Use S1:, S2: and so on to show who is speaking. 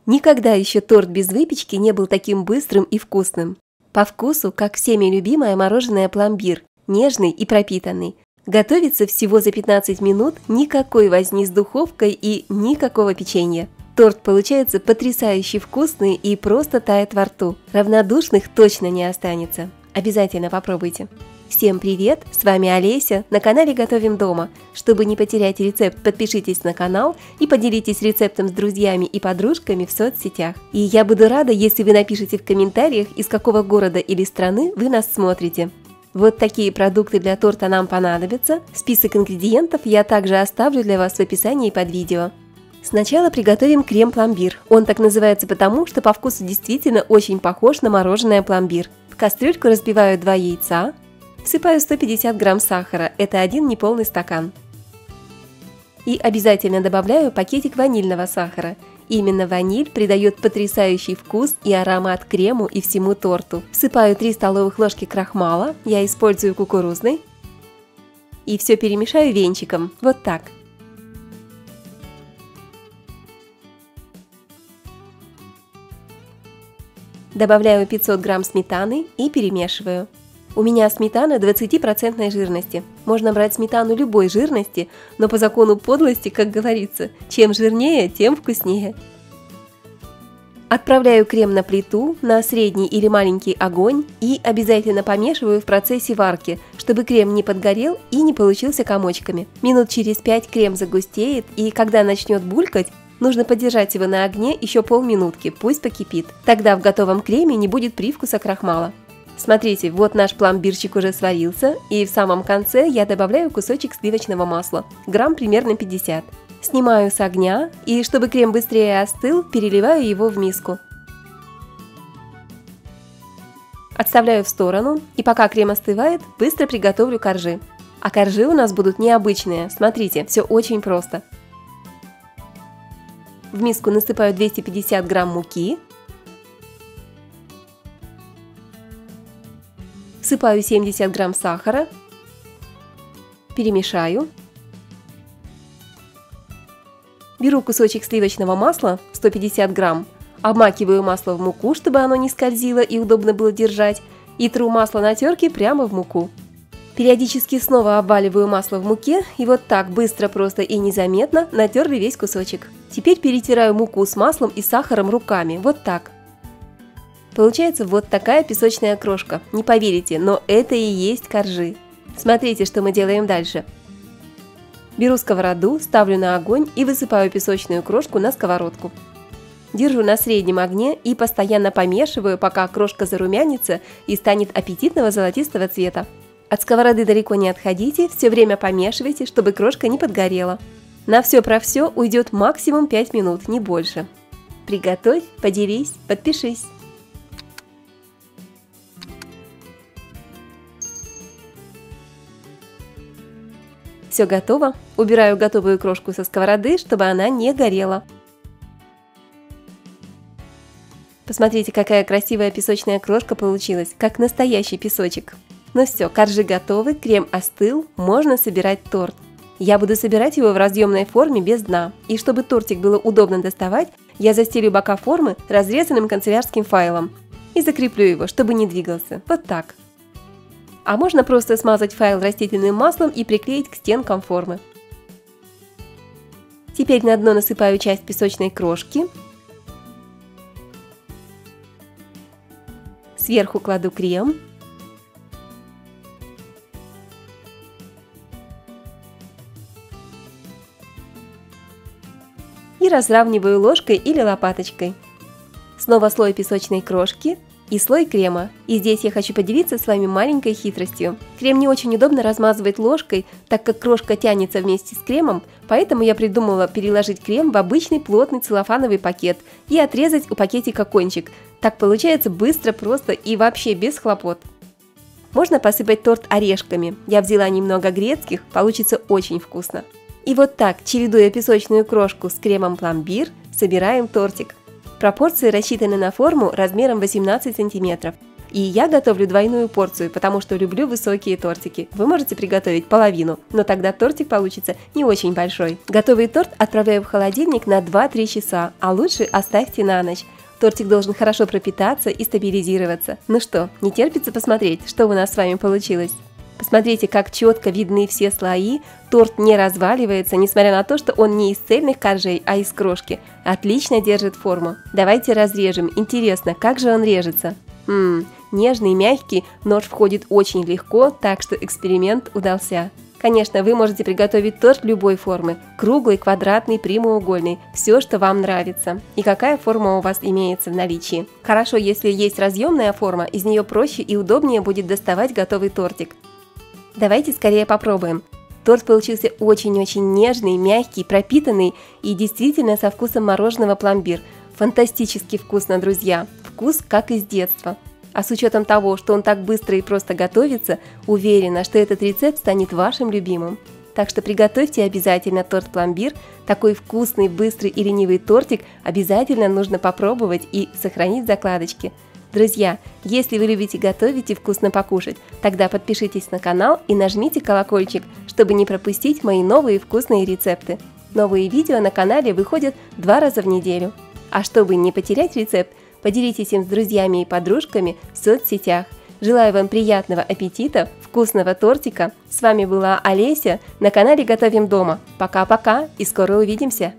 S1: Никогда еще торт без выпечки не был таким быстрым и вкусным. По вкусу, как всеми любимое мороженое пломбир, нежный и пропитанный. Готовится всего за 15 минут, никакой возни с духовкой и никакого печенья. Торт получается потрясающе вкусный и просто тает во рту. Равнодушных точно не останется. Обязательно попробуйте. Всем привет! С вами Олеся на канале Готовим дома. Чтобы не потерять рецепт, подпишитесь на канал и поделитесь рецептом с друзьями и подружками в соцсетях. И я буду рада, если вы напишите в комментариях, из какого города или страны вы нас смотрите. Вот такие продукты для торта нам понадобятся. Список ингредиентов я также оставлю для вас в описании под видео. Сначала приготовим крем-пломбир. Он так называется потому, что по вкусу действительно очень похож на мороженое пломбир. В кастрюльку разбиваю 2 яйца. Всыпаю 150 грамм сахара, это 1 неполный стакан. И обязательно добавляю пакетик ванильного сахара. Именно ваниль придает потрясающий вкус и аромат крему и всему торту. Всыпаю 3 столовых ложки крахмала, я использую кукурузный. И все перемешаю венчиком, вот так. Добавляю 500 грамм сметаны и перемешиваю. У меня сметана 20% жирности. Можно брать сметану любой жирности, но по закону подлости, как говорится, чем жирнее, тем вкуснее. Отправляю крем на плиту, на средний или маленький огонь и обязательно помешиваю в процессе варки, чтобы крем не подгорел и не получился комочками. Минут через 5 крем загустеет, и когда начнет булькать, нужно подержать его на огне еще полминутки, пусть покипит. Тогда в готовом креме не будет привкуса крахмала. Смотрите, вот наш пломбирчик уже сварился, и в самом конце я добавляю кусочек сливочного масла, грамм примерно 50. Снимаю с огня, и чтобы крем быстрее остыл, переливаю его в миску. Отставляю в сторону, и пока крем остывает, быстро приготовлю коржи. А коржи у нас будут необычные, смотрите, все очень просто. В миску насыпаю 250 грамм муки. Всыпаю 70 грамм сахара, перемешаю. Беру кусочек сливочного масла, 150 грамм, обмакиваю масло в муку, чтобы оно не скользило и удобно было держать, и тру масло на терке прямо в муку. Периодически снова обваливаю масло в муке, и вот так быстро, просто и незаметно натерли весь кусочек. Теперь перетираю муку с маслом и сахаром руками, вот так. Получается вот такая песочная крошка. Не поверите, но это и есть коржи. Смотрите, что мы делаем дальше. Беру сковороду, ставлю на огонь и высыпаю песочную крошку на сковородку. Держу на среднем огне и постоянно помешиваю, пока крошка зарумянится и станет аппетитного золотистого цвета. От сковороды далеко не отходите, все время помешивайте, чтобы крошка не подгорела. На все про все уйдет максимум 5 минут, не больше. Приготовь, поделись, подпишись. Все готово. Убираю готовую крошку со сковороды, чтобы она не горела. Посмотрите, какая красивая песочная крошка получилась, как настоящий песочек. Ну все, коржи готовы, крем остыл, можно собирать торт. Я буду собирать его в разъемной форме без дна. И чтобы тортик было удобно доставать, я застелю бока формы разрезанным канцелярским файлом. И закреплю его, чтобы не двигался. Вот так. А можно просто смазать файл растительным маслом и приклеить к стенкам формы. Теперь на дно насыпаю часть песочной крошки. Сверху кладу крем. И разравниваю ложкой или лопаточкой. Снова слой песочной крошки. И слой крема. И здесь я хочу поделиться с вами маленькой хитростью. Крем не очень удобно размазывать ложкой, так как крошка тянется вместе с кремом, поэтому я придумала переложить крем в обычный плотный целлофановый пакет и отрезать у пакетика кончик. Так получается быстро, просто и вообще без хлопот. Можно посыпать торт орешками. Я взяла немного грецких, получится очень вкусно. И вот так, чередуя песочную крошку с кремом пломбир, собираем тортик. Пропорции рассчитаны на форму размером 18 см. И я готовлю двойную порцию, потому что люблю высокие тортики. Вы можете приготовить половину, но тогда тортик получится не очень большой. Готовый торт отправляю в холодильник на 2-3 часа, а лучше оставьте на ночь. Тортик должен хорошо пропитаться и стабилизироваться. Ну что, не терпится посмотреть, что у нас с вами получилось? Посмотрите, как четко видны все слои, торт не разваливается, несмотря на то, что он не из цельных коржей, а из крошки. Отлично держит форму. Давайте разрежем. Интересно, как же он режется? Нежный, мягкий, нож входит очень легко, так что эксперимент удался. Конечно, вы можете приготовить торт любой формы – круглый, квадратный, прямоугольный, все, что вам нравится. И какая форма у вас имеется в наличии. Хорошо, если есть разъемная форма, из нее проще и удобнее будет доставать готовый тортик. Давайте скорее попробуем. Торт получился очень-очень нежный, мягкий, пропитанный и действительно со вкусом мороженого пломбир. Фантастически вкусно, друзья! Вкус как из детства. А с учетом того, что он так быстро и просто готовится, уверена, что этот рецепт станет вашим любимым. Так что приготовьте обязательно торт-пломбир. Такой вкусный, быстрый и ленивый тортик обязательно нужно попробовать и сохранить в закладочке. Друзья, если вы любите готовить и вкусно покушать, тогда подпишитесь на канал и нажмите колокольчик, чтобы не пропустить мои новые вкусные рецепты. Новые видео на канале выходят 2 раза в неделю. А чтобы не потерять рецепт, поделитесь им с друзьями и подружками в соцсетях. Желаю вам приятного аппетита, вкусного тортика. С вами была Олеся на канале Готовим дома. Пока-пока и скоро увидимся!